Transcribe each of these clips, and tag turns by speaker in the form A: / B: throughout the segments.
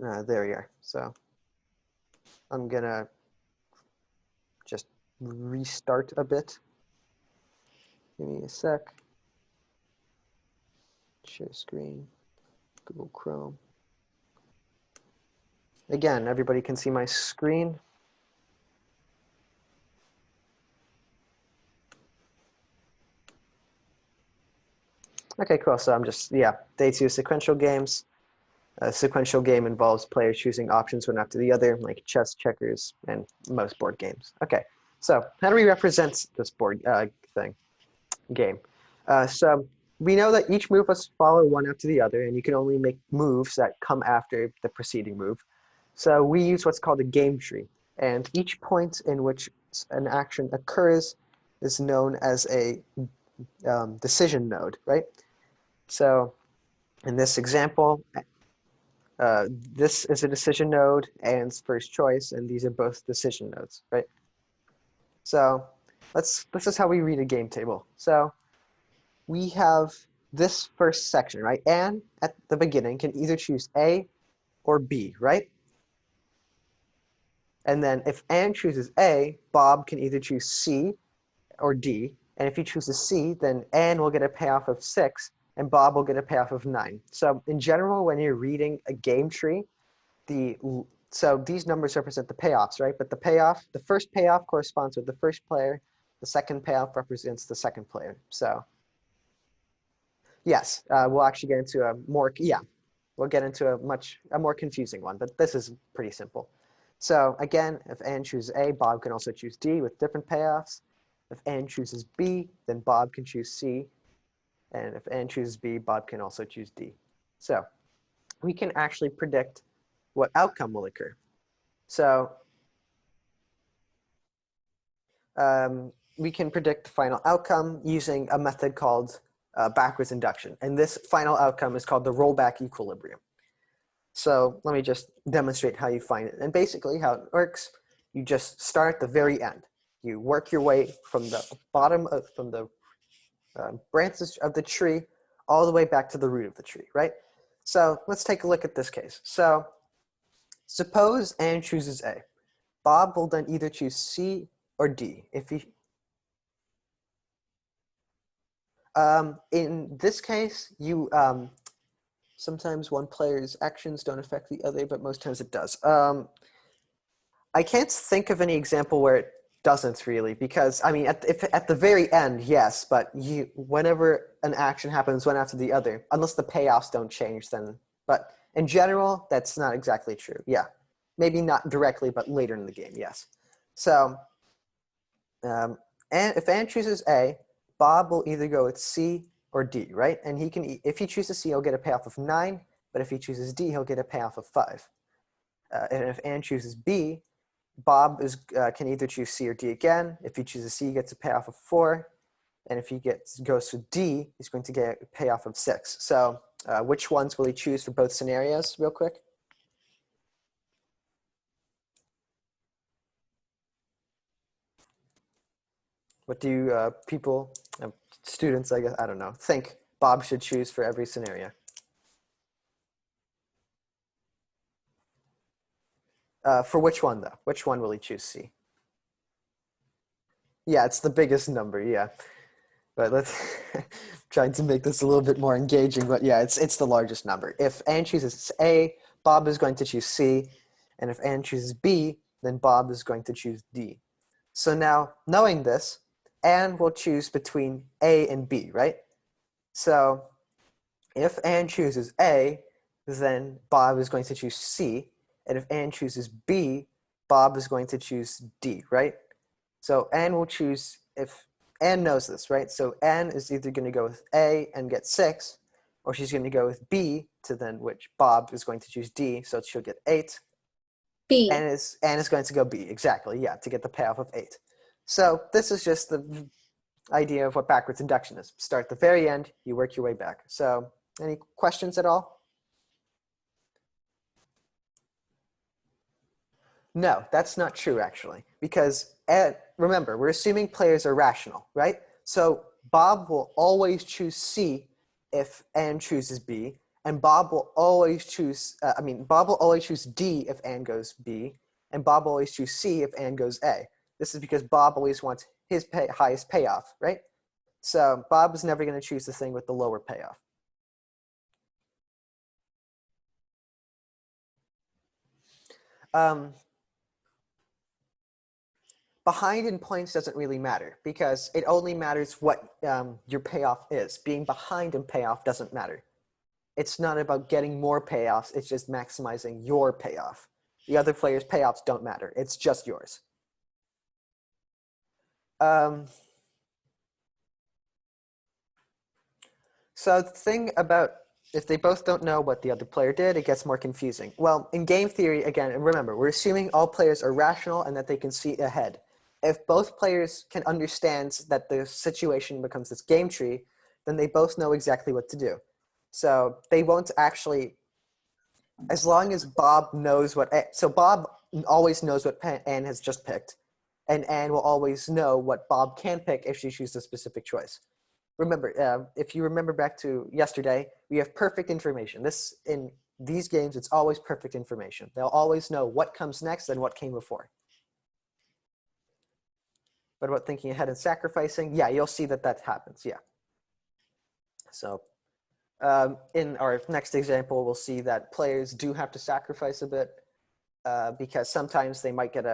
A: There we are. So I'm gonna just restart a bit. Give me a sec. Share screen, Google Chrome. Again, everybody can see my screen. Okay, cool. So I'm just, day 2 sequential games. A sequential game involves players choosing options one after the other, like chess, checkers, and most board games. Okay, so how do we represent this board game? So we know that each move must follow one after the other, and you can only make moves that come after the preceding move. So we use what's called a game tree, and each point in which an action occurs is known as a decision node, right? So in this example, this is a decision node and first choice, and these are both decision nodes, right? So this is how we read a game table. So we have this first section, right? Anne at the beginning can either choose A or B, right? And then if Anne chooses A, Bob can either choose C or D. And if he chooses C, then Anne will get a payoff of 6, and Bob will get a payoff of 9. So in general, when you're reading a game tree, so these numbers represent the payoffs, right? But the first payoff corresponds with the first player. The second payoff represents the second player. So yes, we'll actually get into we'll get into a more confusing one, but this is pretty simple. So again, if Anne chooses A, Bob can also choose D with different payoffs. If Anne chooses B, then Bob can choose C. And if Anne chooses B, Bob can also choose D. So we can actually predict what outcome will occur. So we can predict the final outcome using a method called backwards induction. And this final outcome is called the rollback equilibrium. So let me just demonstrate how you find it. And basically how it works, you just start at the very end. You work your way from the bottom from the branches of the tree all the way back to the root of the tree, right? So let's take a look at this case. So suppose Anne chooses A. Bob will then either choose C or D. In this case, sometimes one player's actions don't affect the other, but most times it does. I can't think of any example where it doesn't really, because I mean, at the very end, yes, but whenever an action happens one after the other, unless the payoffs don't change, then. But in general, that's not exactly true. Yeah, maybe not directly, but later in the game, yes. So, and if Anne chooses A, Bob will either go with C or D, right? And if he chooses C, he'll get a payoff of 9, but if he chooses D, he'll get a payoff of 5. And if Anne chooses B, Bob can either choose C or D again. If he chooses C, he gets a payoff of 4. And if he goes to D, he's going to get a payoff of 6. So which ones will he choose for both scenarios, real quick? What do people, students, I guess, I don't know, think Bob should choose for every scenario? For which one, though? Which one will he choose C? Yeah, it's the biggest number, yeah. But let's trying to make this a little bit more engaging. But yeah, it's the largest number. If Anne chooses A, Bob is going to choose C. And if Anne chooses B, then Bob is going to choose D. So now, knowing this, Anne will choose between A and B, right? So if Anne chooses A, then Bob is going to choose C. And if Anne chooses B, Bob is going to choose D, right? So Anne will choose, if Anne knows this, right? So Anne is either going to go with A and get 6, or she's going to go with B to then which Bob is going to choose D, so she'll get 8.
B: B.
A: Anne is going to go B, exactly, yeah, to get the payoff of 8. So this is just the idea of what backwards induction is. Start at the very end, you work your way back. So any questions at all? No, that's not true, actually, because remember, we're assuming players are rational, right? So Bob will always choose C if Anne chooses B, and Bob will always choose, Bob will always choose D if Ann goes B, and Bob will always choose C if Ann goes A. This is because Bob always wants his highest payoff, right? So Bob is never going to choose the thing with the lower payoff. Behind in points doesn't really matter because it only matters what your payoff is. Being behind in payoff doesn't matter. It's not about getting more payoffs. It's just maximizing your payoff. The other player's payoffs don't matter. It's just yours. So the thing about if they both don't know what the other player did, it gets more confusing. Well, in game theory, again, remember, we're assuming all players are rational and that they can see ahead. If both players can understand that the situation becomes this game tree, then they both know exactly what to do. So they won't actually, as long as Bob knows what, so Bob always knows what Ann has just picked, and Ann will always know what Bob can pick if she chooses a specific choice. Remember, if you remember back to yesterday, we have perfect information. In these games, it's always perfect information. They'll always know what comes next and what came before. But about thinking ahead and sacrificing, yeah, you'll see that happens, yeah. So in our next example, we'll see that players do have to sacrifice a bit because sometimes they might get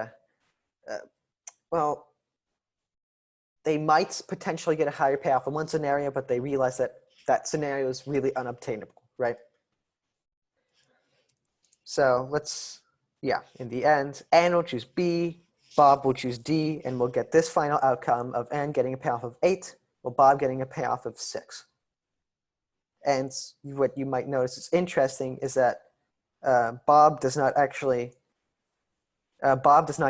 A: they might potentially get a higher payoff in one scenario, but they realize that that scenario is really unobtainable, right? So in the end, Ann will choose B, Bob will choose D, and we'll get this final outcome of Ann getting a payoff of 8, while Bob getting a payoff of 6. And what you might notice is interesting is that Bob does not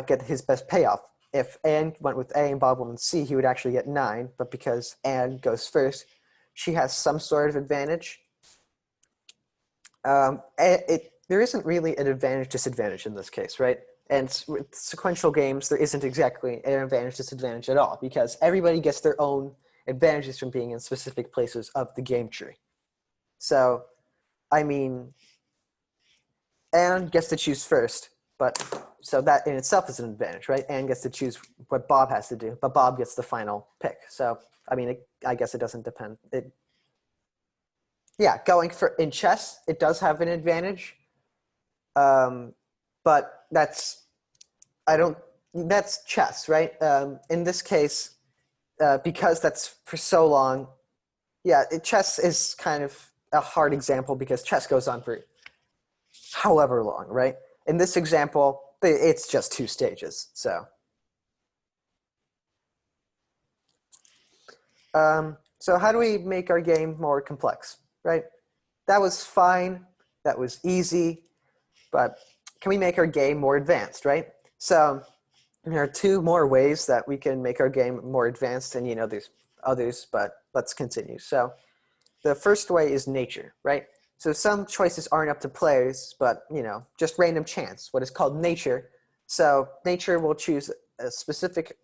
A: get his best payoff. If Ann went with A and Bob went with C, he would actually get 9. But because Ann goes first, she has some sort of advantage. There isn't really an advantage-disadvantage in this case, right? And with sequential games, there isn't exactly an advantage-disadvantage at all because everybody gets their own advantages from being in specific places of the game tree. So, I mean, Ann gets to choose first, so that in itself is an advantage, right? Ann gets to choose what Bob has to do, but Bob gets the final pick. So, I mean, I guess it doesn't depend. Going for in chess, it does have an advantage, but that's chess, right? In this case, because that's for so long, chess is kind of a hard example because chess goes on for however long, right? In this example, it's just 2 stages, so. So how do we make our game more complex, right? That was fine, that was easy, but can we make our game more advanced, right? So there are 2 more ways that we can make our game more advanced, and there's others, but let's continue. So the first way is nature, right? So some choices aren't up to players, but just random chance, what is called nature. So nature will choose a specific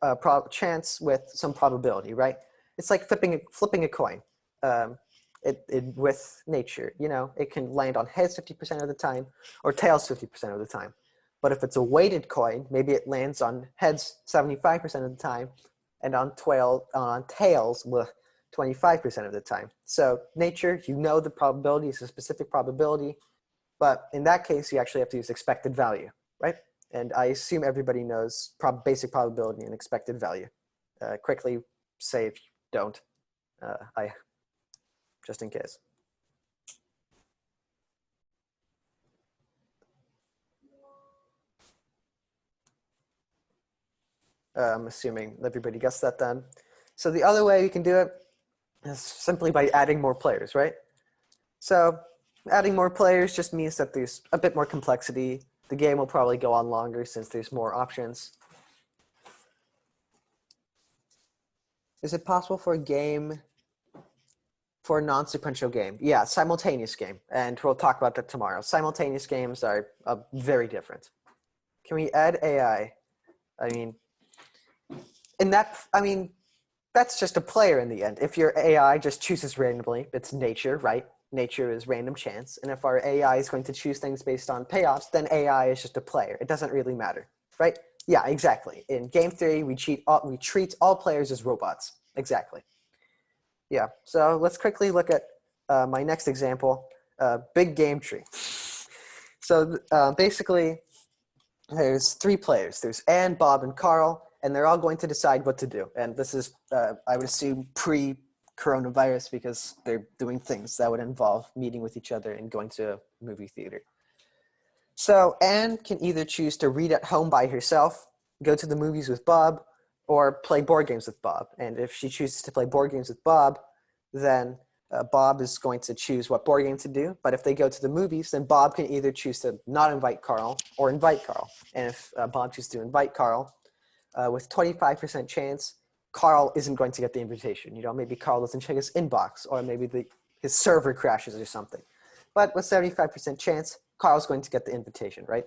A: chance with some probability, right? It's like flipping a coin. With nature, it can land on heads 50% of the time or tails 50% of the time. But if it's a weighted coin, maybe it lands on heads 75% of the time and on tails 25% of the time. So nature, the probability is a specific probability, but in that case, you actually have to use expected value, right? And I assume everybody knows basic probability and expected value. Quickly say if you don't, just in case. I'm assuming everybody gets that then. So the other way you can do it is simply by adding more players, right? So adding more players just means that there's a bit more complexity. The game will probably go on longer since there's more options. Is it possible for a non-sequential game? Yeah, simultaneous game. And we'll talk about that tomorrow. Simultaneous games are very different. Can we add AI? That's just a player in the end. If your AI just chooses randomly, it's nature, right? nature is random chance. And if our AI is going to choose things based on payoffs, then AI is just a player. It doesn't really matter, right? Yeah, exactly. In game theory, we treat all players as robots. Exactly. Yeah, so let's quickly look at my next example, big game tree. So basically, there's 3 players. There's Anne, Bob, and Carl, and they're all going to decide what to do. And this is, I would assume, pre-coronavirus because they're doing things that would involve meeting with each other and going to a movie theater. So Anne can either choose to read at home by herself, go to the movies with Bob, or play board games with Bob. And if she chooses to play board games with Bob, then Bob is going to choose what board game to do. But if they go to the movies, then Bob can either choose to not invite Carl or invite Carl. And if Bob chooses to invite Carl, with 25% chance, Carl isn't going to get the invitation. You know, maybe Carl doesn't check his inbox, or maybe his server crashes or something. But with 75% chance, Carl's going to get the invitation, right?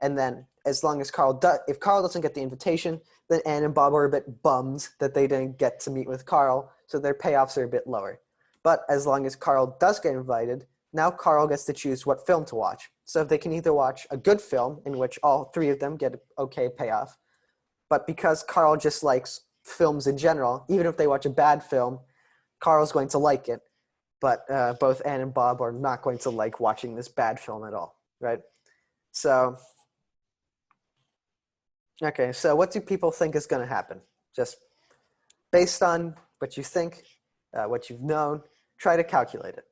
A: And then as long as if Carl doesn't get the invitation, then Anne and Bob are a bit bummed that they didn't get to meet with Carl, so their payoffs are a bit lower. But as long as Carl does get invited, now Carl gets to choose what film to watch. So they can either watch a good film in which all 3 of them get an okay payoff, but because Carl just likes films in general, even if they watch a bad film, Carl's going to like it. But both Anne and Bob are not going to like watching this bad film at all, right? So, okay, so what do people think is going to happen? Just based on what you think, what you've known, try to calculate it.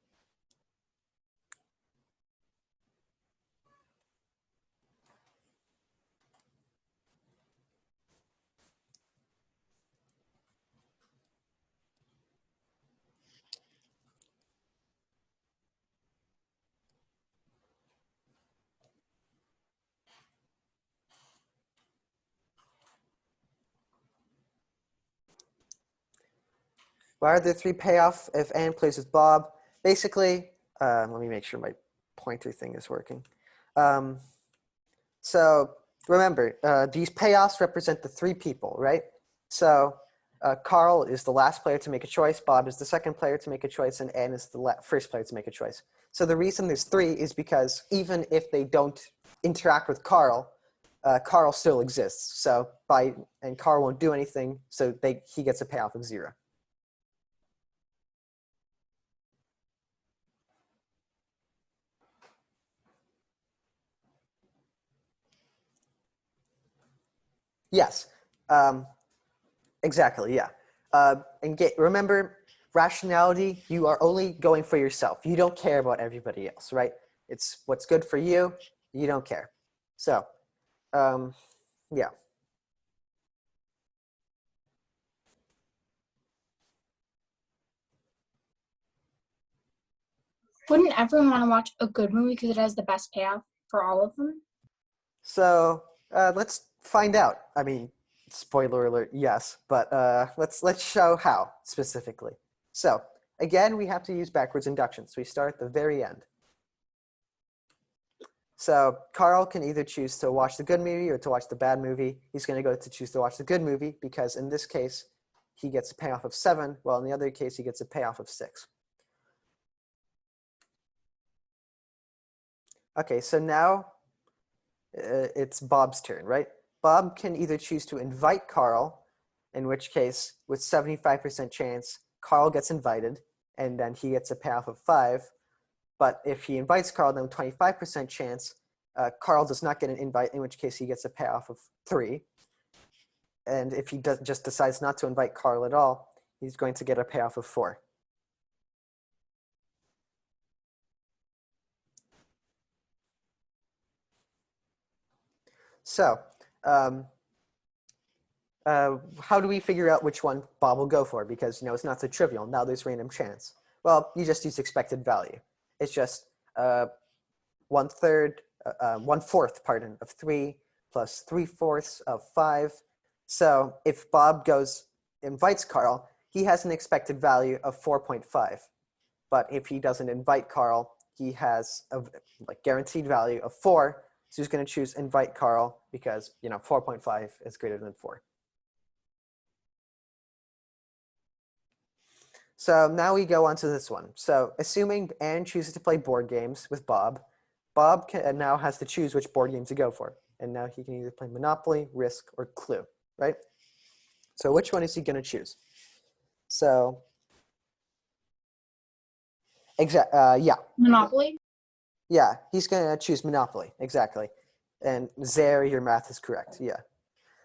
A: Why are there 3 payoff if Anne plays with Bob? Basically, let me make sure my pointer thing is working. So remember, these payoffs represent the 3 people, right? So Carl is the last player to make a choice, Bob is the second player to make a choice, and Anne is the first player to make a choice. So the reason there's 3 is because even if they don't interact with Carl, Carl still exists. So and Carl won't do anything, so he gets a payoff of 0. Yes, exactly, yeah. Remember, rationality, you are only going for yourself. You don't care about everybody else, right? It's what's good for you, you don't care. So, yeah.
B: Wouldn't everyone want to watch a good movie because it has the best payoff for all of them?
A: So, let's find out. I mean, spoiler alert, yes, but let's show how specifically. So, again, we have to use backwards induction. So we start at the very end. So Carl can either choose to watch the good movie or to watch the bad movie. He's going to go to choose to watch the good movie because in this case, he gets a payoff of 7, while in the other case, he gets a payoff of 6. Okay, so now it's Bob's turn, right? Bob can either choose to invite Carl, in which case, with 75% chance, Carl gets invited, and then he gets a payoff of 5. But if he invites Carl, then with 25% chance, Carl does not get an invite, in which case he gets a payoff of 3. And if he just decides not to invite Carl at all, he's going to get a payoff of 4. So how do we figure out which one Bob will go for? Because it's not so trivial. Now there's random chance. Well, you just use expected value. It's just 1/4, of 3 plus 3/4 of 5. So if Bob invites Carl, he has an expected value of 4.5. But if he doesn't invite Carl, he has a guaranteed value of 4. So he's going to choose invite Carl because 4.5 is greater than 4. So now we go on to this one. So assuming Anne chooses to play board games with Bob, Bob now has to choose which board game to go for. And now he can either play Monopoly, Risk, or Clue, right? So which one is he going to choose? So, yeah.
B: Monopoly.
A: Yeah, he's going to choose Monopoly, exactly. And there, your math is correct, yeah.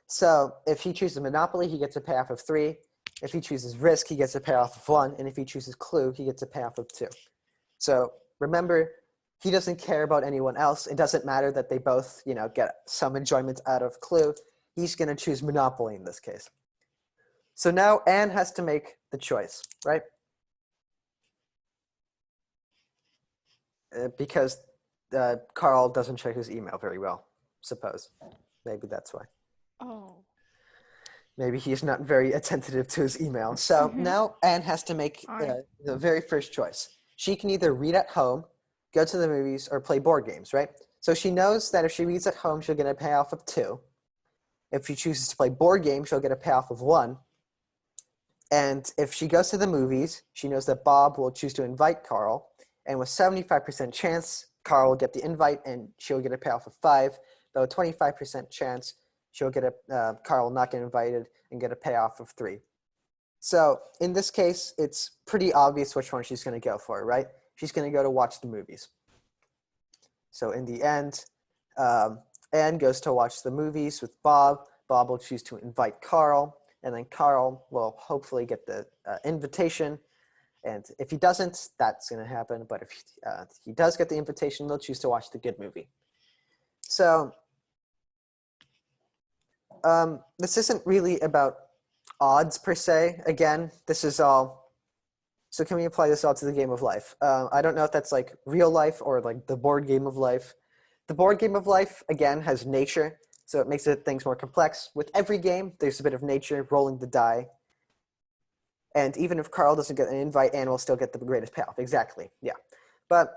A: So if he chooses Monopoly, he gets a payoff of 3. If he chooses Risk, he gets a payoff of 1. And if he chooses Clue, he gets a payoff of 2. So remember, he doesn't care about anyone else. It doesn't matter that they both, get some enjoyment out of Clue. He's going to choose Monopoly in this case. So now Anne has to make the choice, right? Because Carl doesn't check his email very well, suppose. Maybe that's why.
C: Oh.
A: Maybe he's not very attentive to his email. So now Anne has to make the very first choice. She can either read at home, go to the movies, or play board games, right? So she knows that if she reads at home, she'll get a payoff of 2. If she chooses to play board games, she'll get a payoff of 1. And if she goes to the movies, she knows that Bob will choose to invite Carl. And with 75% chance, Carl will get the invite and she'll get a payoff of 5. Though a 25% chance, she'll get Carl will not get invited and get a payoff of 3. So in this case, it's pretty obvious which one she's going to go for, right? She's going to go to watch the movies. So in the end, Anne goes to watch the movies with Bob. Bob will choose to invite Carl, and then Carl will hopefully get the invitation. And if he doesn't, that's going to happen. But if he does get the invitation, they'll choose to watch the good movie. So this isn't really about odds per se. Again, this is all. So can we apply this all to the game of life? I don't know if that's like real life or like the board game of life. The board game of life, again, has nature, so it makes things more complex. With every game, there's a bit of nature, rolling the die. And even if Carl doesn't get an invite, Anne will still get the greatest payoff. Exactly, yeah. But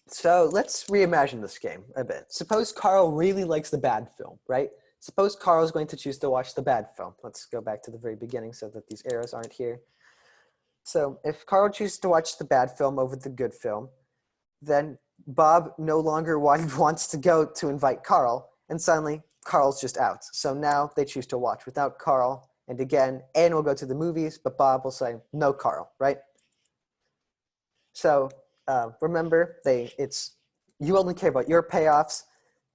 A: so let's reimagine this game a bit. Suppose Carl really likes the bad film, right? Suppose Carl's going to choose to watch the bad film. Let's go back to the very beginning so that these arrows aren't here. So if Carl chooses to watch the bad film over the good film, then Bob no longer wants to go to invite Carl, and suddenly Carl's just out. So now they choose to watch without Carl, and again, Anne will go to the movies, but Bob will say, no Carl, right? So remember, you only care about your payoffs.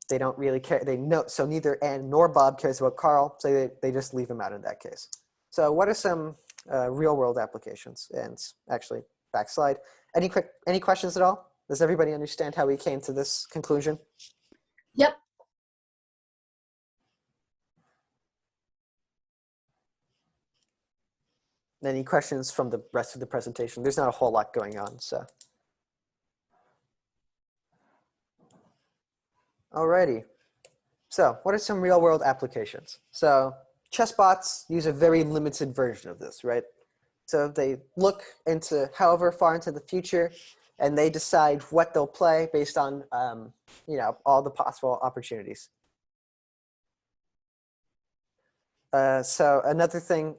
A: They don't really care. So neither Anne nor Bob cares about Carl, so they just leave him out in that case. So what are some real-world applications? And actually, backslide. Any questions at all? Does everybody understand how we came to this conclusion?
B: Yep.
A: Any questions from the rest of the presentation? There's not a whole lot going on, so. Alrighty. So what are some real-world applications? So chessbots use a very limited version of this, right? So they look into however far into the future, and they decide what they'll play based on, all the possible opportunities. So another thing,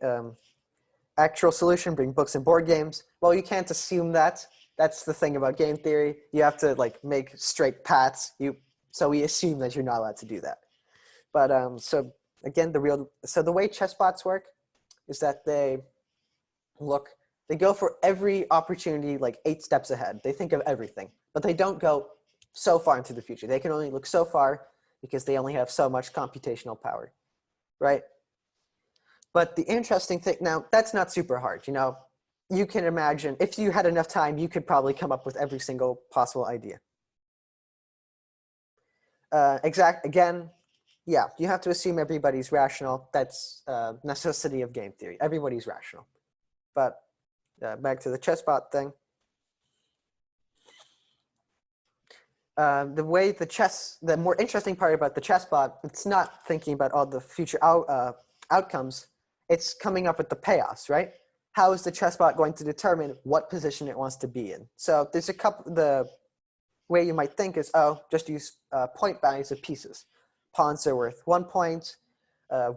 A: actual solution, bring books and board games. Well, you can't assume that. That's the thing about game theory. You have to make straight paths. So we assume that you're not allowed to do that. But so again, the way chessbots work is that they go for every opportunity 8 steps ahead. They think of everything, but they don't go so far into the future. They can only look so far because they only have so much computational power, right? But the interesting thing, now that's not super hard. You can imagine if you had enough time, you could probably come up with every single possible idea. Again, yeah, you have to assume everybody's rational. That's necessity of game theory. Everybody's rational. But back to the chessbot thing. The more interesting part about the chessbot, it's not thinking about all the future outcomes. It's coming up with the payoffs, right? How is the chessbot going to determine what position it wants to be in? So there's the way you might think is, just use point values of pieces. Pawns are worth 1 point.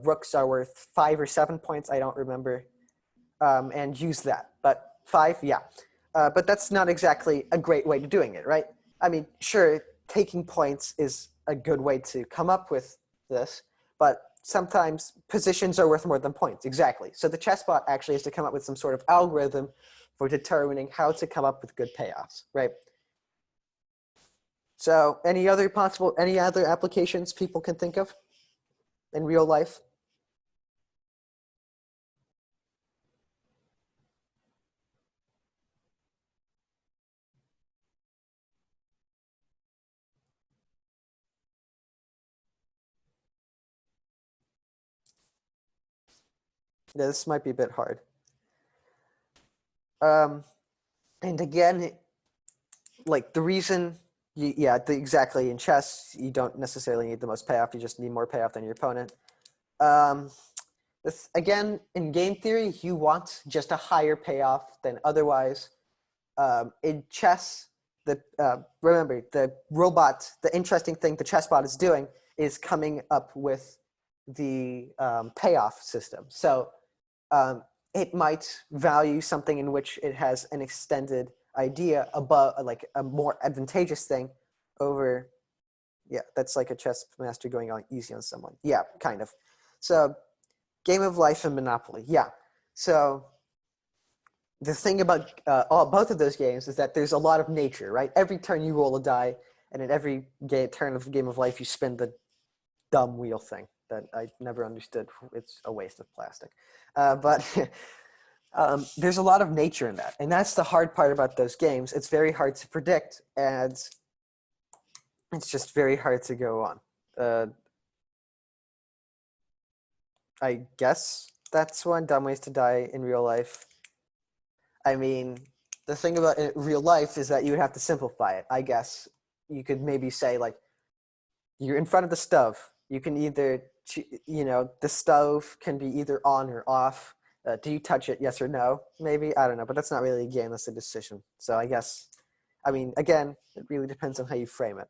A: Rooks are worth 5 or 7 points. I don't remember. And use that. But 5, yeah. But that's not exactly a great way to doing it, right? I mean, sure, taking points is a good way to come up with this, but sometimes positions are worth more than points. Exactly. So the chessbot actually has to come up with some sort of algorithm for determining how to come up with good payoffs, right? So any other applications people can think of in real life? Yeah, this might be a bit hard. And again, like the reason, exactly, in chess, you don't necessarily need the most payoff. You just need more payoff than your opponent. Um, again, in game theory, you want just a higher payoff than otherwise. In chess, remember, the interesting thing the chessbot is doing is coming up with the payoff system. So it might value something in which it has an extended idea above, like a more advantageous thing over, yeah, that's like a chess master going on easy on someone. Yeah, kind of. So Game of Life and Monopoly, yeah. So the thing about both of those games is that there's a lot of nature, right? Every turn you roll a die, and at every turn of Game of Life you spin the dumb wheel thing that I never understood. It's a waste of plastic. But there's a lot of nature in that. And that's the hard part about those games. It's very hard to predict, and it's just very hard to go on. I guess that's one dumb ways to die in real life. I mean, the thing about real life is that you would have to simplify it. I guess you could maybe say, like, you're in front of the stove. You can either, the stove can be either on or off. Do you touch it? Yes or no? Maybe. I don't know. But that's not really a game. That's a decision. So I guess, I mean, again, it really depends on how you frame it.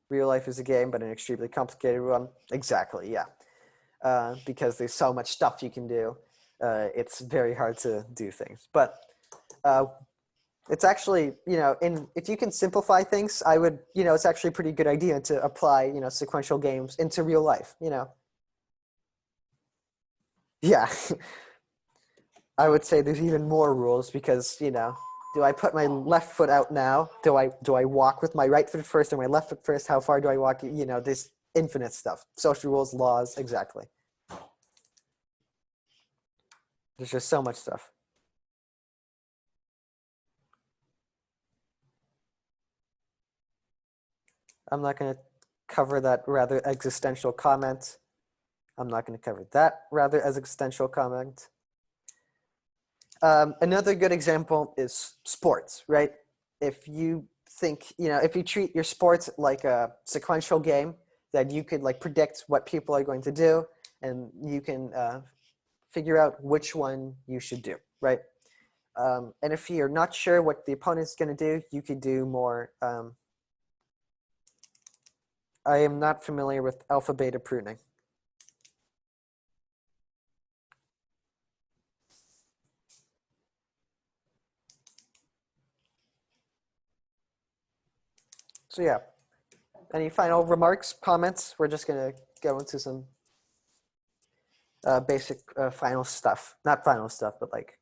A: Real life is a game, but an extremely complicated one. Exactly, yeah. Because there's so much stuff you can do. It's very hard to do things. But it's actually, if you can simplify things, I would, it's actually a pretty good idea to apply, sequential games into real life, Yeah. I would say there's even more rules because, do I put my left foot out now? Do I walk with my right foot first or my left foot first? How far do I walk? There's infinite stuff. Social rules, laws, exactly. There's just so much stuff. I'm not going to cover that rather existential comment. I'm not going to cover that rather existential comment. Another good example is sports, right? If you think, if you treat your sports like a sequential game, that you could like predict what people are going to do, and you can figure out which one you should do, right? And if you're not sure what the opponent's going to do, you could do more. I am not familiar with alpha beta pruning. So yeah, any final remarks, comments? We're just going to go into some basic final stuff. Not final stuff, but like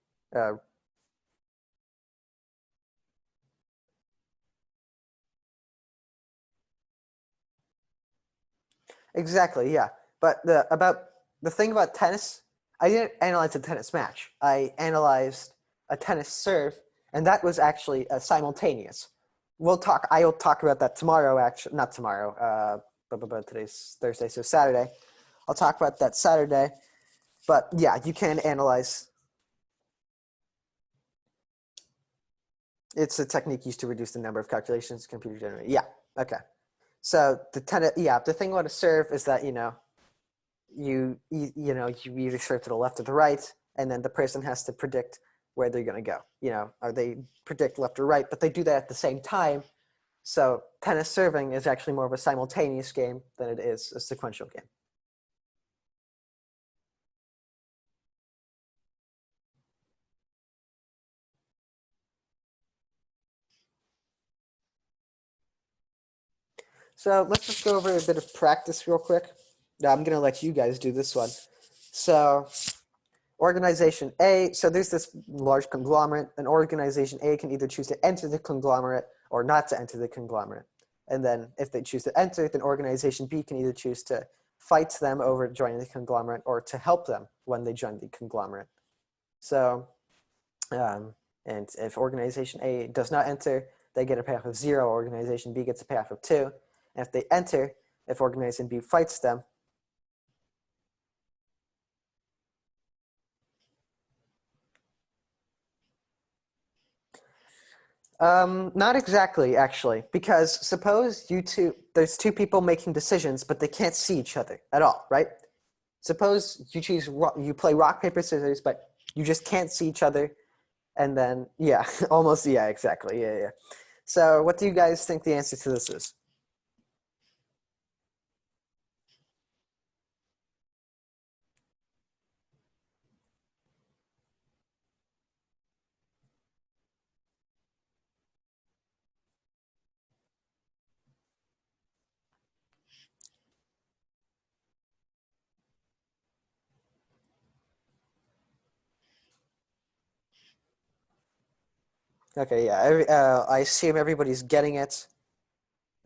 A: exactly, yeah. But the thing about tennis, I didn't analyze a tennis match. I analyzed a tennis serve, and that was actually simultaneous. I will talk about that tomorrow. Actually, not tomorrow. But today's Thursday, so Saturday. I'll talk about that Saturday. But yeah, you can analyze. It's a technique used to reduce the number of calculations computer generated. Yeah. Okay. So the thing about a serve is that you either serve to the left or the right, and then the person has to predict where they're going to go. Or they predict left or right, but they do that at the same time. So tennis serving is actually more of a simultaneous game than it is a sequential game. So let's just go over a bit of practice real quick. Now I'm going to let you guys do this one. So organization A, so there's this large conglomerate, and organization A can either choose to enter the conglomerate or not to enter the conglomerate. And then if they choose to enter, then organization B can either choose to fight them over joining the conglomerate or to help them when they join the conglomerate. So, and if organization A does not enter, they get a payoff of 0. Organization B gets a payoff of 2. And if they enter, if organization B fights them, not exactly, actually, because suppose there's two people making decisions, but they can't see each other at all, right? Suppose you play rock, paper, scissors, but you just can't see each other. And then, yeah, almost, yeah, exactly, yeah. So what do you guys think the answer to this is? Okay, yeah, I assume everybody's getting it,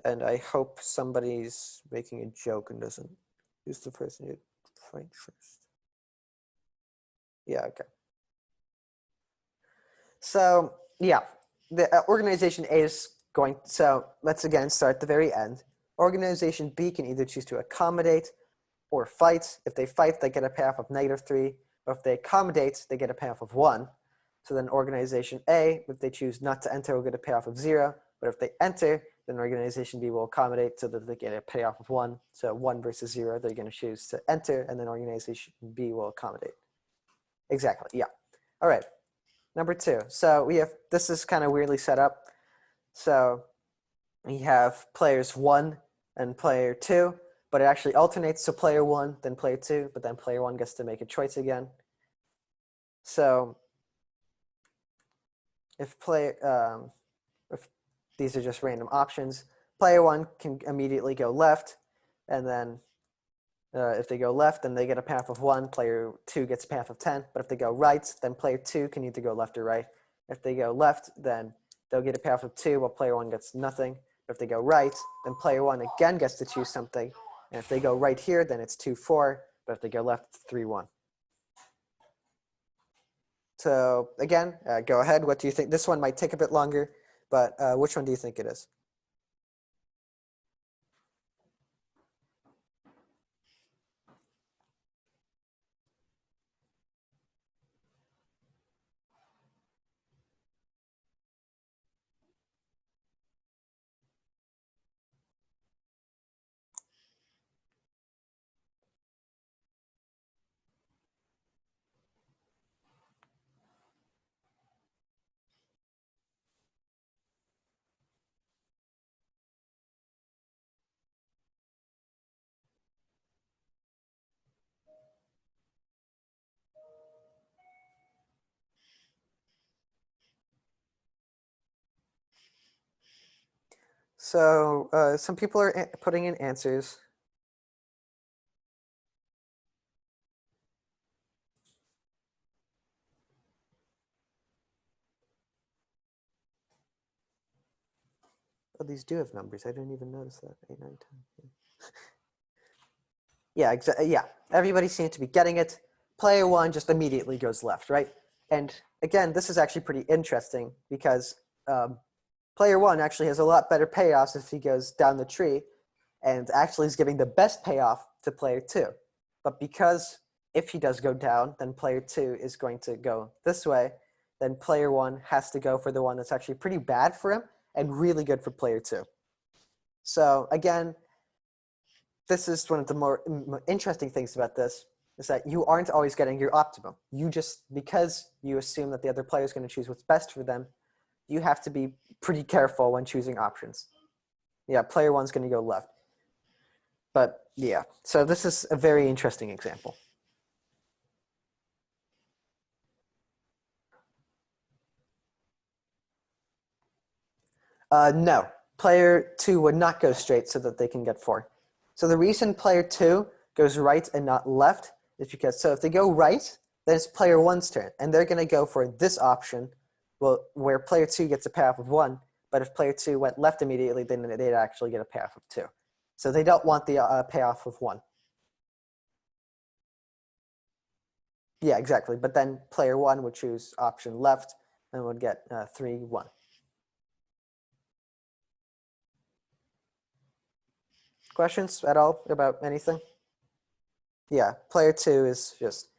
A: and I hope somebody's making a joke and doesn't. Who's the person who fight first? Yeah, okay. So, yeah, the organization A is going, so let's again start at the very end. Organization B can either choose to accommodate or fight. If they fight, they get a payoff of -3, or if they accommodate, they get a payoff of 1. So then organization A, if they choose not to enter, will get a payoff of 0. But if they enter, then organization B will accommodate so that they get a payoff of 1. So 1 versus 0, they're going to choose to enter, and then organization B will accommodate. Exactly, yeah. All right, number 2. So this is kind of weirdly set up. So we have players 1 and player 2, but it actually alternates. So player 1, then player 2, but then player 1 gets to make a choice again. So if these are just random options, player 1 can immediately go left, and then if they go left, then they get a path of 1. Player 2 gets a path of 10. But if they go right, then player 2 can either go left or right. If they go left, then they'll get a path of 2, while player 1 gets nothing. But if they go right, then player 1 again gets to choose something. And if they go right here, then it's 2-4. But if they go left, it's 3-1. So again, go ahead. What do you think? This one might take a bit longer, but which one do you think it is? So some people are putting in answers. Oh, these do have numbers. I didn't even notice that. 8, 9, 10. Yeah, yeah. Everybody seems to be getting it. Player 1 just immediately goes left, right? And again, this is actually pretty interesting because player 1 actually has a lot better payoffs if he goes down the tree, and actually is giving the best payoff to player 2. But because if he does go down, then player 2 is going to go this way, then player 1 has to go for the one that's actually pretty bad for him and really good for player 2. So again, this is one of the more interesting things about this. is that you aren't always getting your optimum. You just, because you assume that the other player is going to choose what's best for them, you have to be pretty careful when choosing options. Yeah, player one's going to go left. But yeah, so this is a very interesting example. No, player two would not go straight so that they can get 4. So the reason player two goes right and not left is because, so if they go right, then it's player one's turn, and they're going to go for this option, well, where player two gets a payoff of 1, but if player two went left immediately, then they'd actually get a payoff of 2. So they don't want the payoff of 1. Yeah, exactly. But then player one would choose option left and would get 3, 1. Questions at all about anything? Yeah, player two is just,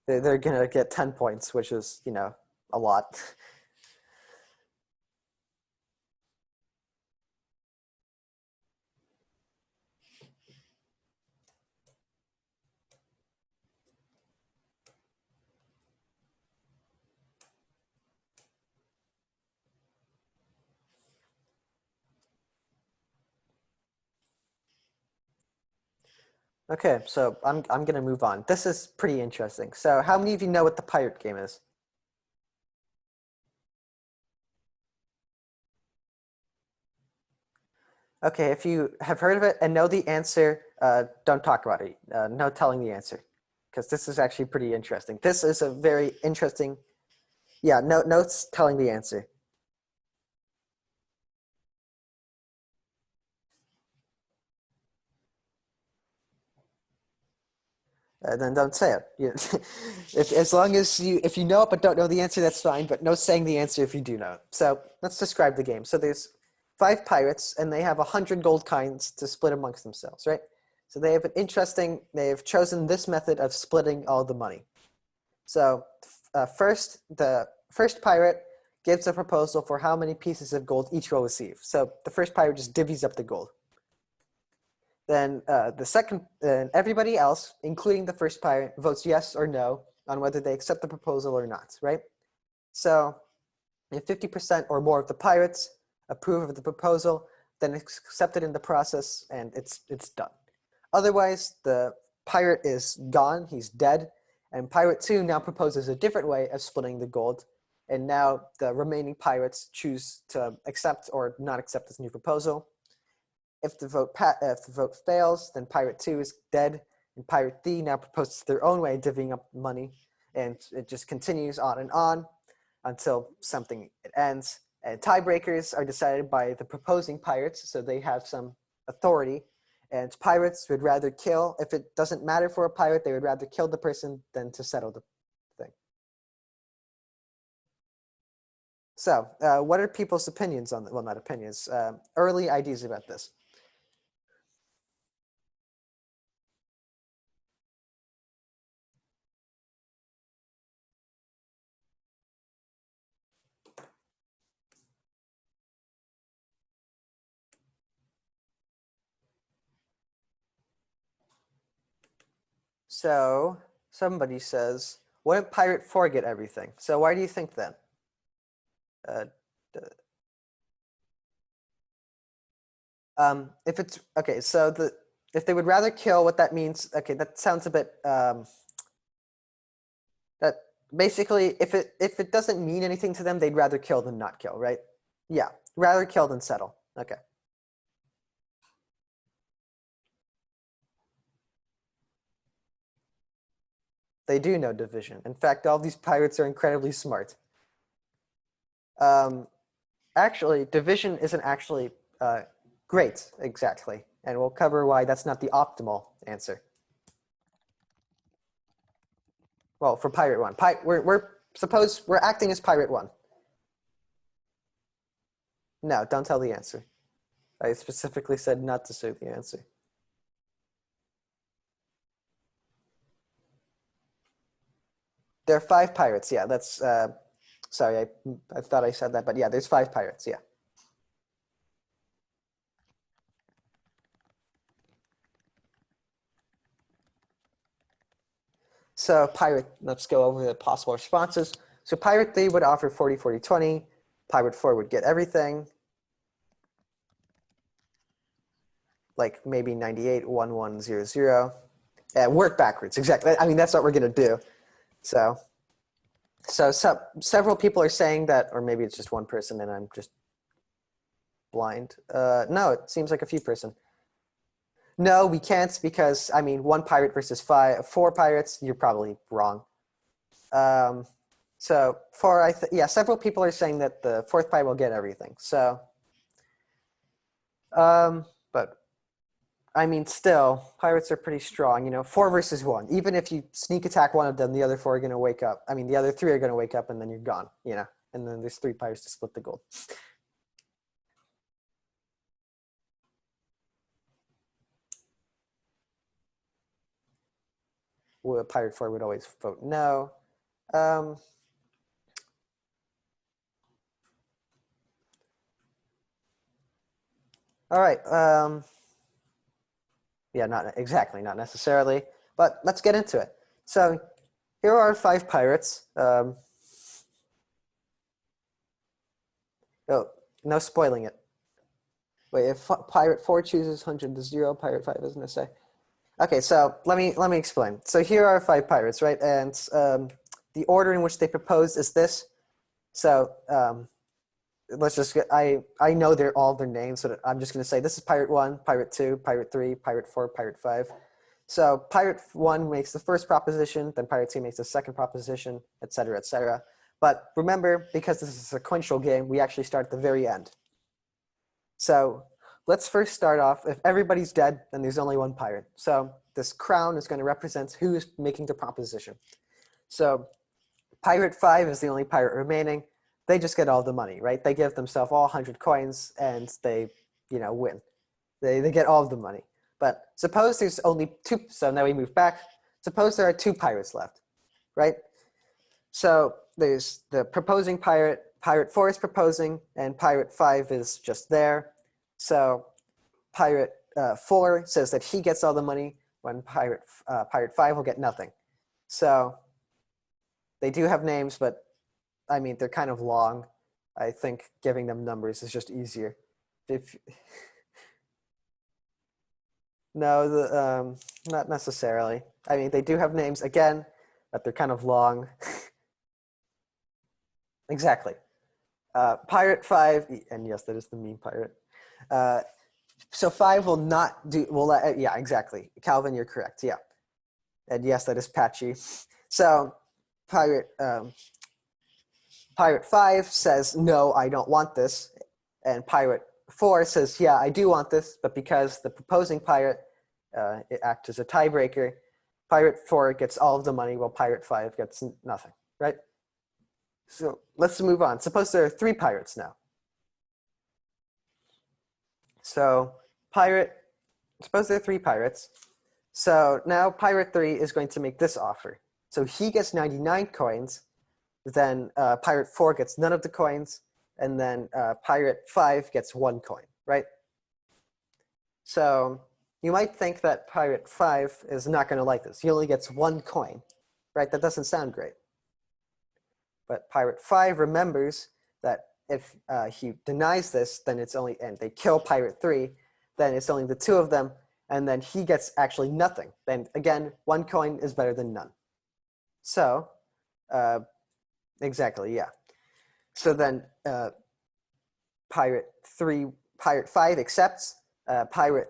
A: they're going to get 10 points, which is, you know, a lot. Okay, so I'm going to move on. This is pretty interesting. So how many of you know what the pirate game is? Okay, if you have heard of it and know the answer, don't talk about it. No telling the answer, because this is actually pretty interesting. This is a very interesting, yeah, no telling the answer. Then don't say it. As long as if you know it but don't know the answer, that's fine. But no saying the answer if you do know it. So let's describe the game. So there's 5 pirates, and they have 100 gold coins to split amongst themselves, right? So they have they've chosen this method of splitting all the money. So first, the first pirate gives a proposal for how many pieces of gold each will receive. So the first pirate just divvies up the gold. Then the second, everybody else, including the first pirate, votes yes or no on whether they accept the proposal or not, right? So if 50% or more of the pirates approve of the proposal, then it's accepted in the process and it's done. Otherwise, the pirate is gone, he's dead, and pirate 2 now proposes a different way of splitting the gold, and now the remaining pirates choose to accept or not accept this new proposal. If the vote fails, then pirate 2 is dead, and pirate 3 now proposes their own way of divvying up money, and it just continues on until it ends. And tiebreakers are decided by the proposing pirates, so they have some authority. And pirates would rather kill, if it doesn't matter for a pirate, they would rather kill the person than to settle the thing. So what are people's opinions on, well, not opinions, early ideas about this? So somebody says, wouldn't pirate 4 get everything? So why do you think that? If it's okay, so if they would rather kill, what that means? Okay, that sounds a bit that basically if it doesn't mean anything to them, they'd rather kill than not kill, right? Yeah, rather kill than settle. Okay. They do know division. In fact, all these pirates are incredibly smart. Actually, division isn't actually great, exactly. And we'll cover why that's not the optimal answer. Well, for pirate 1. Suppose we're acting as pirate 1. No, don't tell the answer. I specifically said not to say the answer. There are 5 pirates. Yeah, that's sorry, I thought I said that, but yeah, there's 5 pirates. Yeah. So pirate, let's go over the possible responses. So pirate 3 would offer 40, 40, 20. Pirate 4 would get everything. Like maybe 98, 1, 1, 0, 0. Work backwards, exactly. I mean, that's what we're going to do. So several people are saying that, or maybe it's just one person and I'm just blind. No, it seems like a few person. No, we can't because, I mean, one pirate versus four pirates, you're probably wrong. So yeah, several people are saying that the fourth pirate will get everything. So, but I mean, still, pirates are pretty strong, 4 versus 1. Even if you sneak attack one of them, the other 4 are going to wake up. I mean, the other 3 are going to wake up and then you're gone, and then there's 3 pirates to split the gold. Well, pirate 4 would always vote no. All right. Yeah, not exactly, not necessarily, but let's get into it. So here are 5 pirates. Oh, no spoiling it. Wait, if pirate 4 chooses 100 to 0, pirate 5 is going to say. Okay, so let me explain. So here are 5 pirates, right? And the order in which they propose is this. So let's just get, I know all their names, so I'm just going to say this is pirate 1, pirate 2, pirate 3, pirate 4, pirate 5. So pirate 1 makes the first proposition, then pirate 2 makes the second proposition, et cetera, et cetera. But remember, because this is a sequential game, we actually start at the very end. So let's first start off. If everybody's dead, then there's only one pirate. So this crown is going to represent who is making the proposition. So pirate 5 is the only pirate remaining. They just get all the money, right? They give themselves all 100 coins and they, win. They get all of the money. But suppose there's only 2. So now we move back. Suppose there are 2 pirates left, right? So there's the proposing pirate. Pirate 4 is proposing, and pirate 5 is just there. So pirate 4 says that he gets all the money, when pirate 5 will get nothing. So they do have names, but I mean, they're kind of long. I think giving them numbers is just easier. No, not necessarily. I mean, they do have names again, but they're kind of long. Exactly. Pirate 5, and yes, that is the meme pirate. So 5 will not do, yeah, exactly. Calvin, you're correct, yeah. And yes, that is patchy. So pirate 5 says, no, I don't want this. And pirate 4 says, yeah, I do want this, but because the proposing pirate, it acts as a tiebreaker, pirate 4 gets all of the money while pirate 5 gets nothing, right? So let's move on. Suppose there are 3 pirates now. So suppose there are 3 pirates. So now pirate 3 is going to make this offer. So he gets 99 coins, then pirate 4 gets none of the coins, and then pirate 5 gets 1 coin, right? So you might think that pirate 5 is not going to like this. He only gets 1 coin, right? That doesn't sound great. But pirate 5 remembers that if he denies this, then it's only, and they kill pirate 3, then it's only the 2 of them, and then he gets actually nothing. Then again, 1 coin is better than none. So, exactly, yeah. So then pirate 5 accepts. Pirate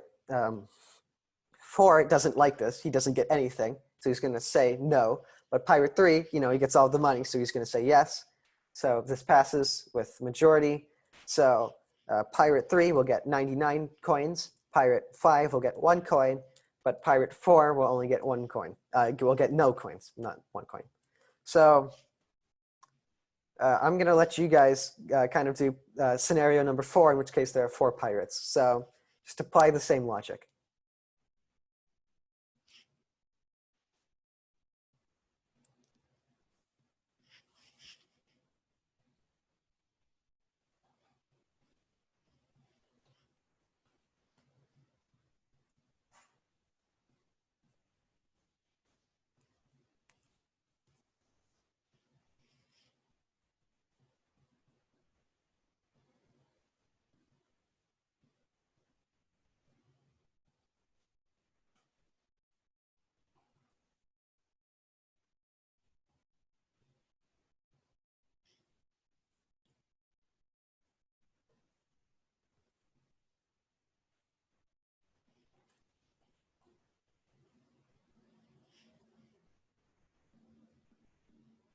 A: 4 doesn't like this. He doesn't get anything, so he's going to say no. But pirate 3, he gets all the money, so he's going to say yes. So this passes with majority. So pirate 3 will get 99 coins. Pirate 5 will get 1 coin, but pirate 4 will only get 1 coin. Will get no coins, not 1 coin. So I'm going to let you guys kind of do scenario number 4, in which case there are 4 pirates. So just apply the same logic.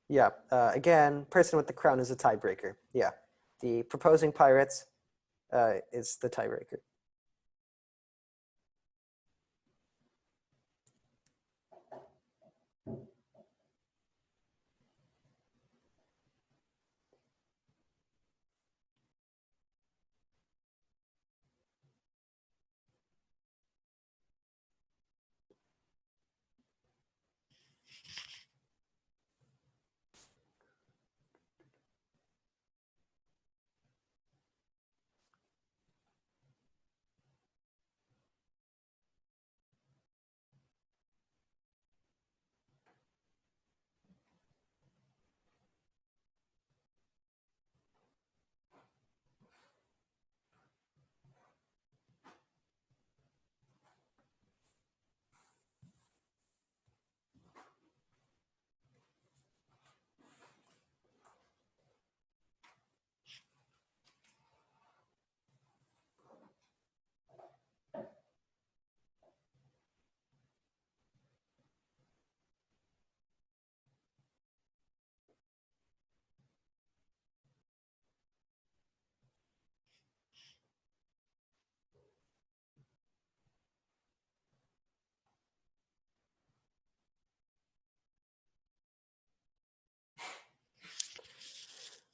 A: Yeah. Again, person with the crown is a tiebreaker. Yeah. The proposing pirates is the tiebreaker.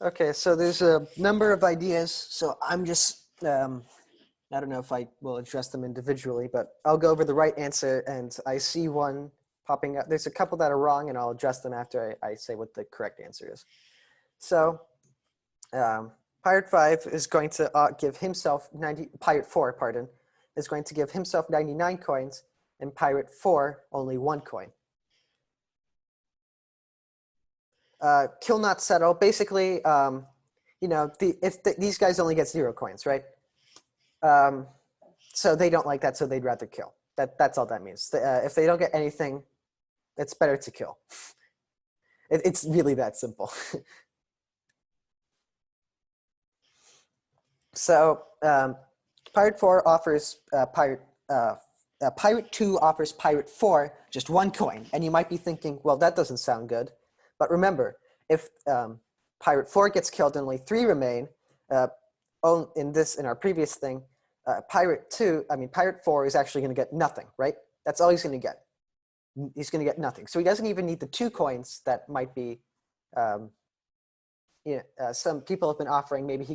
A: Okay, so there's a number of ideas. So I'm just, I don't know if I will address them individually, but I'll go over the right answer, and I see one popping up. There's a couple that are wrong, and I'll address them after I say what the correct answer is. So Pirate 5 is going to give himself 90, Pirate 4, pardon, is going to give himself 99 coins, and Pirate 4 only 1 coin. Kill not settle. Basically, you know, these guys only get 0 coins, right? So they don't like that, so they'd rather kill. That's all that means. If they don't get anything, it's better to kill. It's really that simple. So Pirate 4 offers Pirate 2 offers Pirate 4 just 1 coin. And you might be thinking, well, that doesn't sound good. But remember, if Pirate 4 gets killed and only 3 remain, in our previous thing, Pirate 4 is actually going to get nothing, right? That's all he's going to get. He's going to get nothing. So he doesn't even need the 2 coins that might be, some people have been offering. Maybe he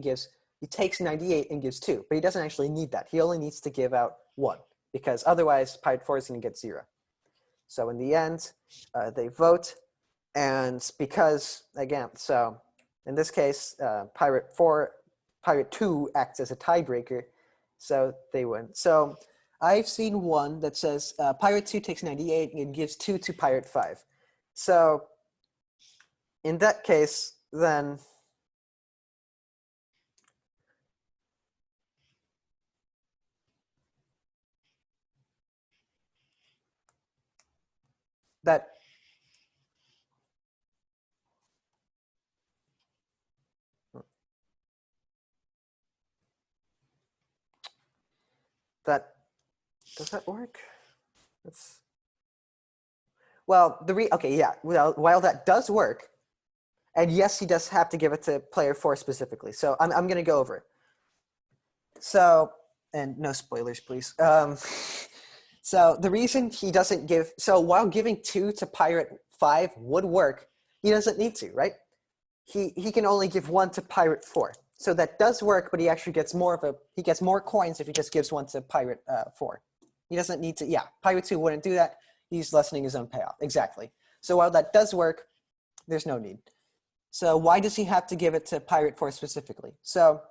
A: takes 98 and gives 2, but he doesn't actually need that. He only needs to give out 1, because otherwise Pirate 4 is going to get 0. So in the end, they vote, and because, again, so in this case, Pirate 2 acts as a tiebreaker, so they win. So I've seen one that says Pirate 2 takes 98 and gives 2 to Pirate 5. So in that case, then that does that work? Well, while that does work, and yes, he does have to give it to player 4 specifically. So I'm going to go over it. So, and no spoilers, please. So the reason he doesn't give, so while giving 2 to Pirate 5 would work, he doesn't need to, right? He can only give 1 to Pirate 4. So that does work, but he actually gets he gets more coins if he just gives 1 to Pirate 4. He doesn't need to, Pirate 2 wouldn't do that. He's lessening his own payoff, exactly. So while that does work, there's no need. So why does he have to give it to Pirate 4 specifically? So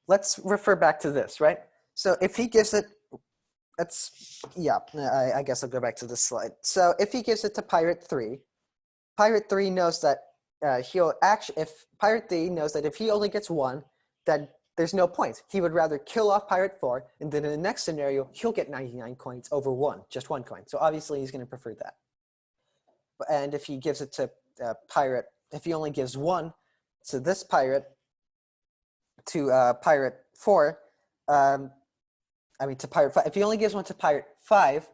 A: let's refer back to this, right? So if he gives it, I guess I'll go back to this slide. So if he gives it to Pirate 3 knows that if Pirate 3 knows that if he only gets 1, then there's no point. He would rather kill off Pirate 4, and then in the next scenario, he'll get 99 coins over 1, just 1 coin. So obviously he's going to prefer that. And if he gives it to Pirate, if he only gives 1 to this Pirate, to Pirate 4, to Pirate 5, if he only gives 1 to Pirate 5,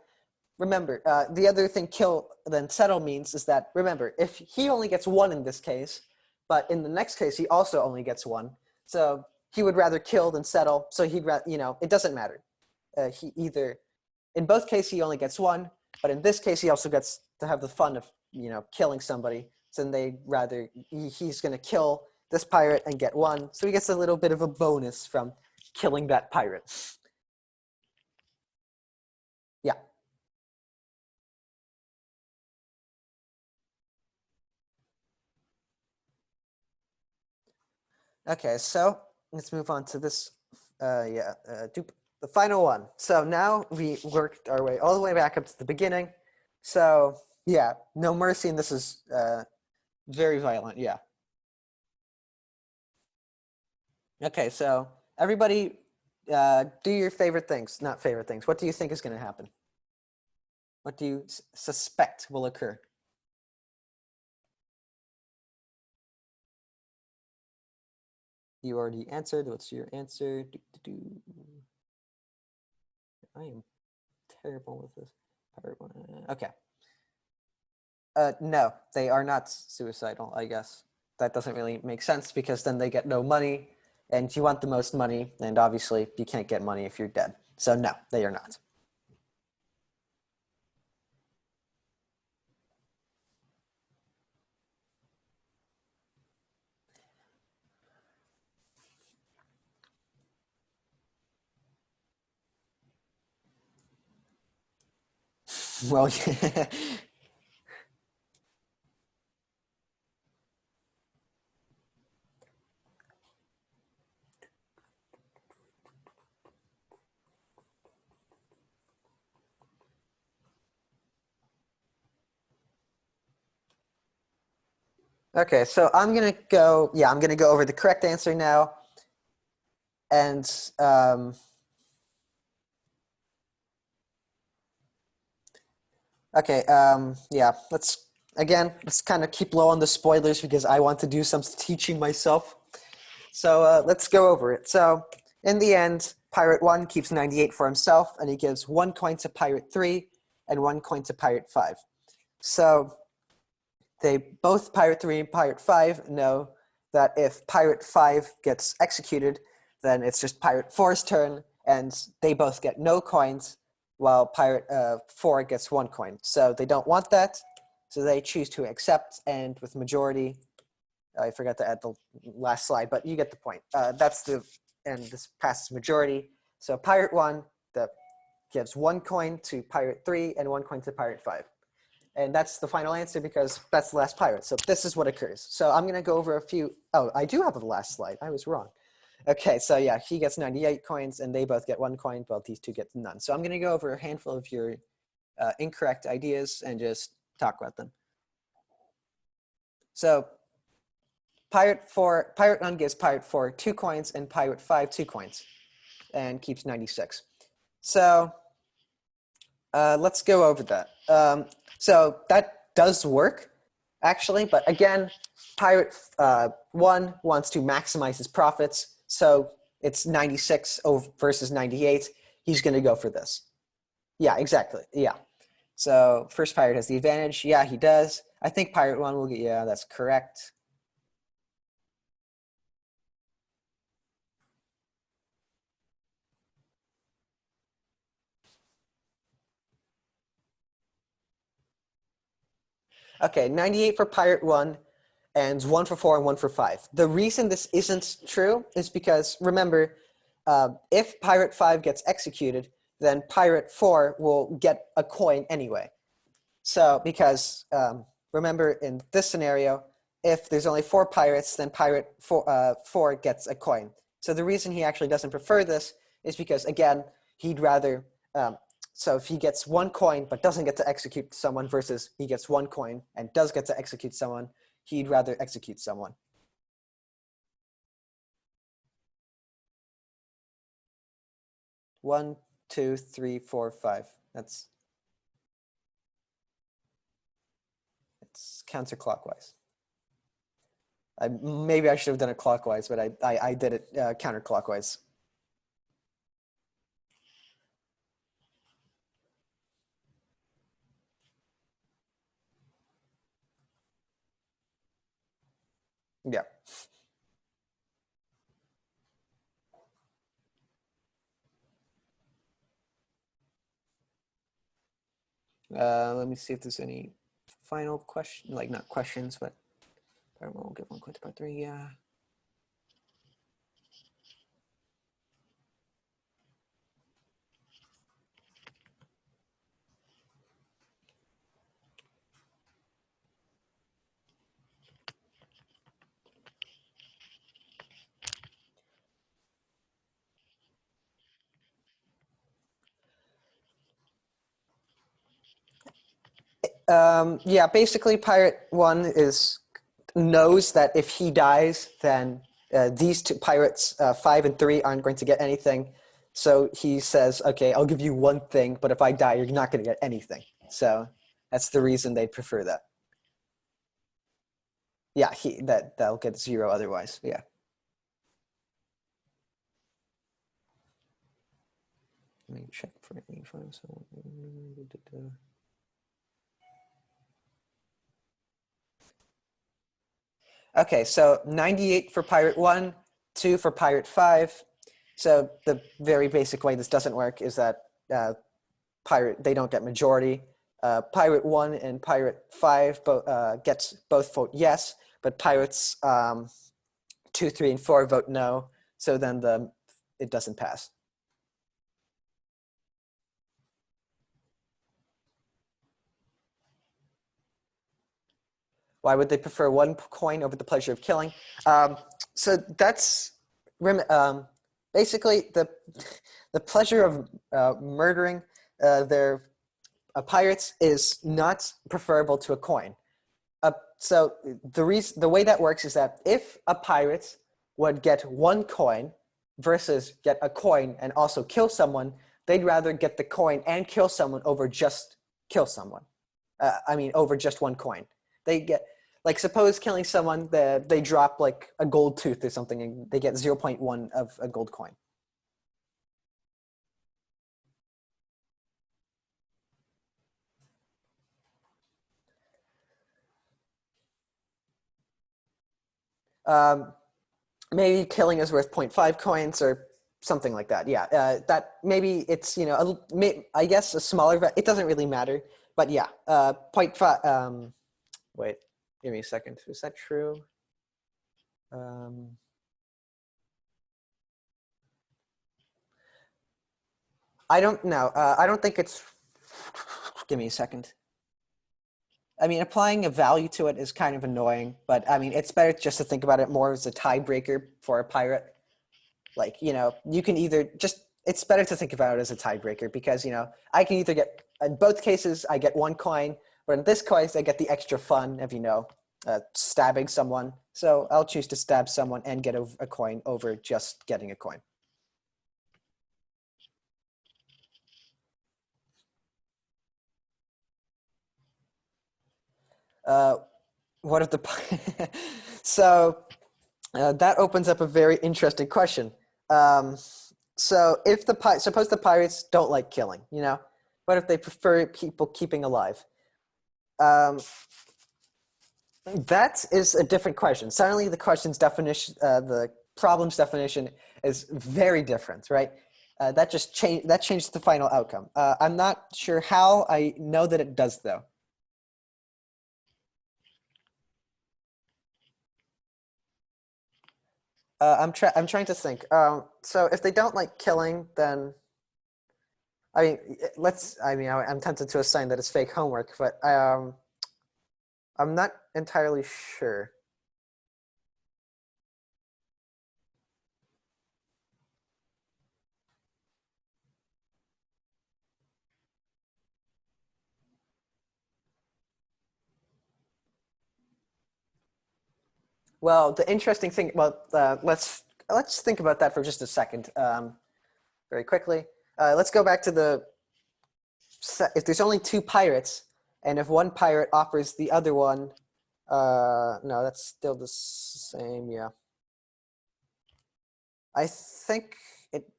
A: remember, the other thing kill then settle means is that, remember, if he only gets one in this case, but in the next case he also only gets one, so he would rather kill than settle. So he'd rather, it doesn't matter. He either, in both cases he only gets one, but in this case he also gets to have the fun of killing somebody. So then they rather, he's going to kill this pirate and get one, so he gets a little bit of a bonus from killing that pirate. Yeah. Okay, so let's move on to this. The final one. So now we worked our way all the way back up to the beginning. So yeah, no mercy, and this is very violent. Yeah. Okay, so everybody, do your favorite things. Not favorite things. What do you think is going to happen? What do you suspect will occur? You already answered. What's your answer? I am terrible with this. Okay. No, they are not suicidal, I guess. That doesn't really make sense because then they get no money, and you want the most money, and obviously you can't get money if you're dead. So no, they are not. Well, okay, so I'm gonna go over the correct answer now. And okay, yeah, let's kind of keep low on the spoilers because I want to do some teaching myself. So let's go over it. So in the end, Pirate 1 keeps 98 for himself, and he gives 1 coin to Pirate 3 and 1 coin to Pirate 5. So they both, Pirate 3 and Pirate 5, know that if Pirate 5 gets executed, then it's just Pirate 4's turn, and they both get no coins, while Pirate 4 gets 1 coin. So they don't want that, so they choose to accept, and with majority, I forgot to add the last slide, but you get the point. And this passes majority. So Pirate 1 gives 1 coin to Pirate 3 and 1 coin to Pirate 5. And that's the final answer because that's the last pirate. So this is what occurs. So I'm going to go over a few. Oh, I do have the last slide. I was wrong. Okay, so yeah, he gets 98 coins and they both get 1 coin, but these two get none. So I'm going to go over a handful of your incorrect ideas and just talk about them. So Pirate 1 gives Pirate 4 2 coins and Pirate 5 2 coins and keeps 96. So let's go over that. So that does work, actually, but again, Pirate 1 wants to maximize his profits, so it's 96 versus 98. He's going to go for this. Yeah, exactly. Yeah. So first pirate has the advantage. Yeah, he does. I think Pirate 1 will get, yeah, that's correct. Okay, 98 for Pirate 1 and 1 for 4 and 1 for 5. The reason this isn't true is because, remember, if Pirate 5 gets executed, then Pirate 4 will get a coin anyway. So, because remember in this scenario, if there's only 4 pirates, then Pirate 4 gets a coin. So the reason he actually doesn't prefer this is because, again, he'd rather, so if he gets 1 coin but doesn't get to execute someone versus he gets 1 coin and does get to execute someone, he'd rather execute someone. One, two, three, four, five. It's counterclockwise. Maybe I should have done it clockwise, but I did it counterclockwise. Yeah. Let me see if there's any final question, like not questions, but we'll give one question part 3. Yeah. Yeah, basically Pirate 1 knows that if he dies, then these two pirates, 5 and 3, aren't going to get anything. So he says, okay, I'll give you one thing, but if I die, you're not going to get anything. So that's the reason they prefer that. Yeah, that'll get 0 otherwise. Yeah. Let me check for any final. Okay, so 98 for Pirate 1, 2 for Pirate 5. So the very basic way this doesn't work is that they don't get majority. Pirate 1 and Pirate 5 gets both vote yes, but Pirates 2, 3, and 4 vote no. So then it doesn't pass. Why would they prefer 1 coin over the pleasure of killing? So that's basically the pleasure of murdering their pirates is not preferable to a coin. So the way that works is that if a pirate would get 1 coin versus get a coin and also kill someone, they'd rather get the coin and kill someone over just kill someone. Over just 1 coin. They get, like, suppose killing someone, they drop like a gold tooth or something, and they get 0.1 of a gold coin. Maybe killing is worth 0.5 coins or something like that. Yeah, that maybe it's, I guess a smaller, it doesn't really matter, but yeah, 0.5, wait, give me a second. Is that true? I don't know. I don't think it's, give me a second. Applying a value to it is kind of annoying, but it's better just to think about it more as a tiebreaker for a pirate. Like, you can either it's better to think about it as a tiebreaker because, I can either get, in both cases, I get 1 coin, but in this case, I get the extra fun of, stabbing someone. So I'll choose to stab someone and get a coin over just getting a coin. What if the so that opens up a very interesting question. So if suppose the pirates don't like killing, what if they prefer people keeping alive? That is a different question. Suddenly the question's definition, the problem's definition is very different, right? That changed the final outcome. I'm not sure how. I know that it does, though. I'm trying to think. So if they don't like killing, then I'm tempted to assign that it's fake homework, but I'm not entirely sure. Well, the interesting thing. Well, let's think about that for just a second, very quickly. Let's go back to if there's only 2 pirates, and if one pirate offers the other one, no, that's still the same. Yeah, I think it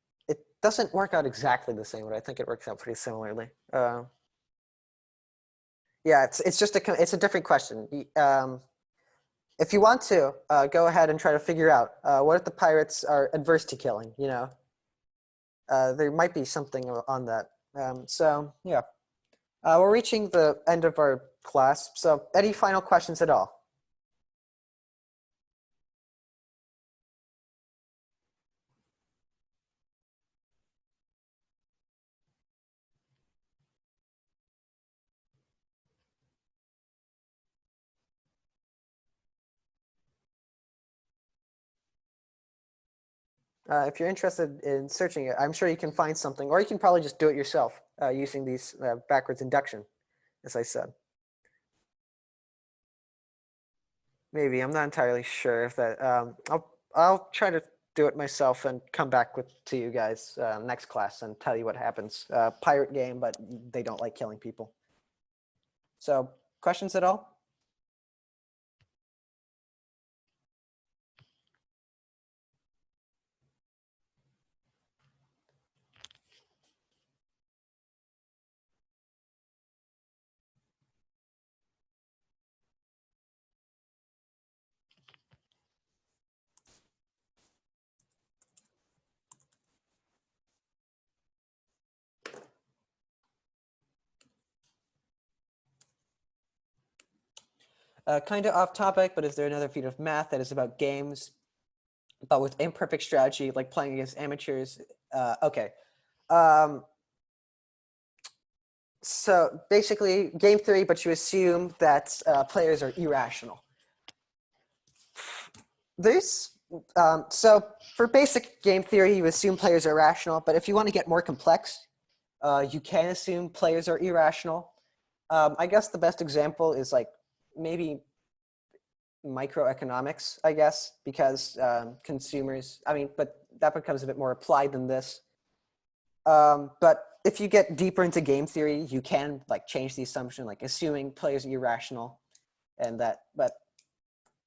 A: doesn't work out exactly the same, but I think it works out pretty similarly. Yeah, it's just it's a different question. if you want to, go ahead and try to figure out what if the pirates are adverse to killing. You know, there might be something on that. So yeah, we're reaching the end of our class. So any final questions at all? If you're interested in searching it, I'm sure you can find something, or you can probably just do it yourself using these backwards induction, as I said. Maybe, I'm not entirely sure if that. I'll try to do it myself and come back to you guys next class and tell you what happens. Pirate game, but they don't like killing people. So, questions at all? Kind of off topic, but is there another feat of math that is about games, but with imperfect strategy, like playing against amateurs? Okay. Um, so basically, game theory, but you assume that players are irrational. There's so for basic game theory, you assume players are rational, but if you want to get more complex, you can assume players are irrational. I guess the best example is like maybe microeconomics, I guess, because consumers, I mean, but that becomes a bit more applied than this. But if you get deeper into game theory, you can like change the assumption, like assuming players are irrational, and that, but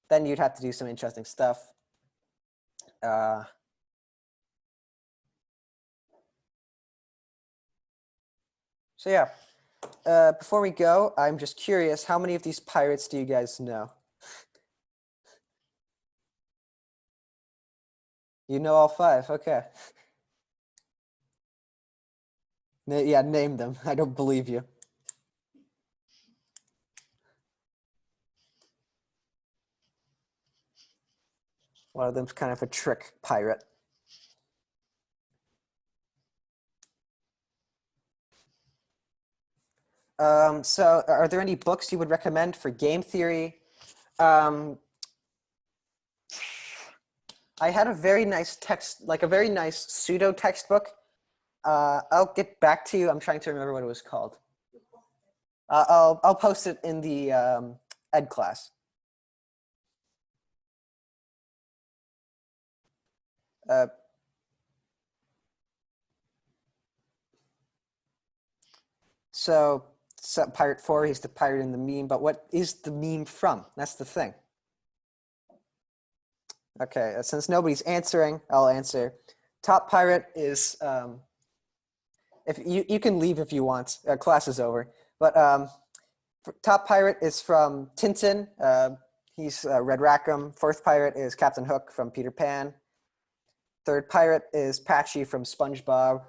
A: then you'd have to do some interesting stuff. So yeah, before we go, I'm just curious, how many of these pirates do you guys know? You know all 5, okay. Yeah, name them. I don't believe you. One of them's kind of a trick pirate. So are there any books you would recommend for game theory? I had a very nice text, like a very nice pseudo textbook. I'll get back to you. I'm trying to remember what it was called. I'll post it in the ed class. So Pirate 4, he's the pirate in the meme, but what is the meme from? That's the thing. Okay, since nobody's answering, I'll answer. Top pirate is, if you can leave if you want, class is over. But top pirate is from Tintin. He's Red Rackham. Fourth pirate is Captain Hook from Peter Pan. Third pirate is Patchy from SpongeBob.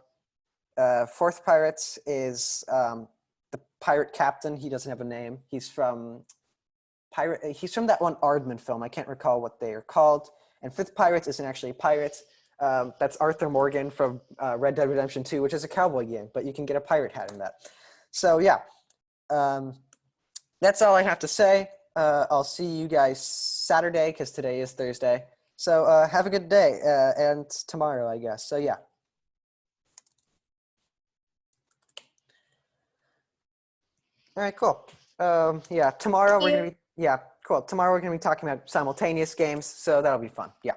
A: Fourth pirate is the pirate captain. He doesn't have a name. He's from He's from that one Aardman film. I can't recall what they are called. And fifth pirate isn't actually a pirate. That's Arthur Morgan from Red Dead Redemption 2, which is a cowboy game, but you can get a pirate hat in that. So yeah, that's all I have to say. I'll see you guys Saturday because today is Thursday. So have a good day and tomorrow, I guess. So yeah. All right, cool. Yeah, tomorrow we're gonna be, yeah, cool. Tomorrow we're gonna be talking about simultaneous games, so that'll be fun. Yeah.